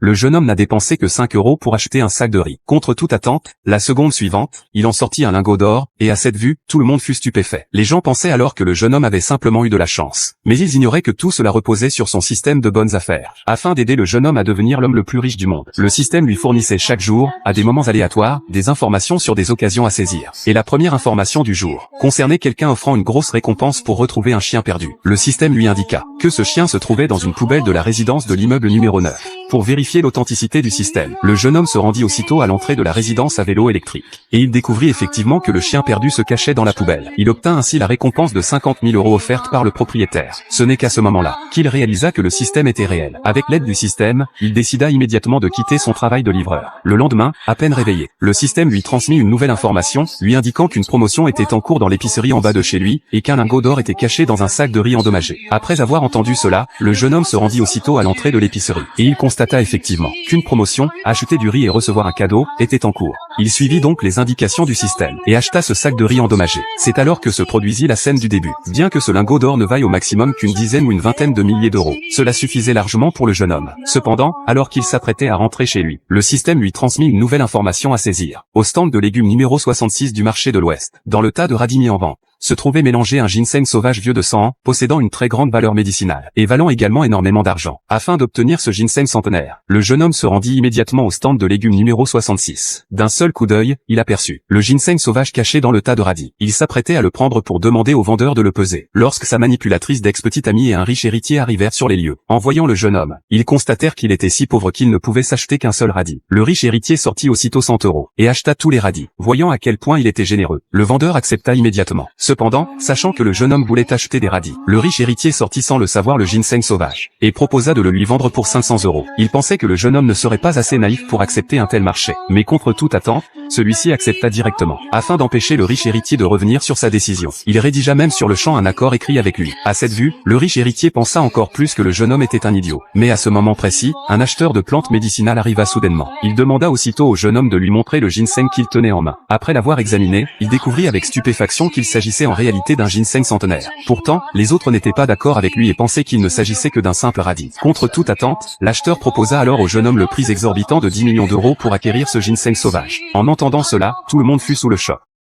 Le jeune homme n'a dépensé que 5 € pour acheter un sac de riz. Contre toute attente, la seconde suivante, il en sortit un lingot d'or, et à cette vue, tout le monde fut stupéfait. Les gens pensaient alors que le jeune homme avait simplement eu de la chance. Mais ils ignoraient que tout cela reposait sur son système de bonnes affaires. Afin d'aider le jeune homme à devenir l'homme le plus riche du monde, le système lui fournissait chaque jour, à des moments aléatoires, des informations sur des occasions à saisir. Et la première information du jour concernait quelqu'un offrant une grosse récompense pour retrouver un chien perdu. Le système lui indiqua que ce chien se trouvait dans une poubelle de la résidence de l'immeuble numéro 9. Pour vérifier l'authenticité du système, le jeune homme se rendit aussitôt à l'entrée de la résidence à vélo électrique. Et il découvrit effectivement que le chien perdu se cachait dans la poubelle. Il obtint ainsi la récompense de 50 000 € offerte par le propriétaire. Ce n'est qu'à ce moment-là qu'il réalisa que le système était réel. Avec l'aide du système, il décida immédiatement de quitter son travail de livreur. Le lendemain, à peine réveillé, le système lui transmit une nouvelle information, lui indiquant qu'une promotion était en cours dans l'épicerie en bas de chez lui, et qu'un lingot d'or était caché dans un sac de riz endommagé. Après avoir entendu cela, le jeune homme se rendit aussitôt à l'entrée de l'épicerie. Et il constata effectivement qu'une promotion, acheter du riz et recevoir un cadeau, était en cours. Il suivit donc les indications du système, et acheta ce sac de riz endommagé. C'est alors que se produisit la scène du début. Bien que ce lingot d'or ne vaille au maximum qu'une dizaine ou une vingtaine de milliers d'euros, cela suffisait largement pour le jeune homme. Cependant, alors qu'il s'apprêtait à rentrer chez lui, le système lui transmit une nouvelle information à saisir. Au stand de légumes numéro 66 du marché de l'Ouest, dans le tas de radis mis en vente, se trouvait mélangé un ginseng sauvage vieux de 100 ans, possédant une très grande valeur médicinale, et valant également énormément d'argent. Afin d'obtenir ce ginseng centenaire, le jeune homme se rendit immédiatement au stand de légumes numéro 66. D'un seul coup d'œil, il aperçut le ginseng sauvage caché dans le tas de radis. Il s'apprêtait à le prendre pour demander au vendeur de le peser, lorsque sa manipulatrice d'ex-petite amie et un riche héritier arrivèrent sur les lieux. En voyant le jeune homme, ils constatèrent qu'il était si pauvre qu'il ne pouvait s'acheter qu'un seul radis. Le riche héritier sortit aussitôt 100 € et acheta tous les radis. Voyant à quel point il était généreux, le vendeur accepta immédiatement. Cependant, sachant que le jeune homme voulait acheter des radis, le riche héritier sortit sans le savoir le ginseng sauvage, et proposa de le lui vendre pour 500 €. Il pensait que le jeune homme ne serait pas assez naïf pour accepter un tel marché, mais contre toute attente, celui-ci accepta directement. Afin d'empêcher le riche héritier de revenir sur sa décision, il rédigea même sur le champ un accord écrit avec lui. À cette vue, le riche héritier pensa encore plus que le jeune homme était un idiot. Mais à ce moment précis, un acheteur de plantes médicinales arriva soudainement. Il demanda aussitôt au jeune homme de lui montrer le ginseng qu'il tenait en main. Après l'avoir examiné, il découvrit avec stupéfaction qu'il s'agissait en réalité d'un ginseng centenaire. Pourtant, les autres n'étaient pas d'accord avec lui et pensaient qu'il ne s'agissait que d'un simple radis. Contre toute attente, l'acheteur proposa alors au jeune homme le prix exorbitant de 10 millions d'euros pour acquérir ce ginseng sauvage. En entendant cela, tout le monde fut sous le choc.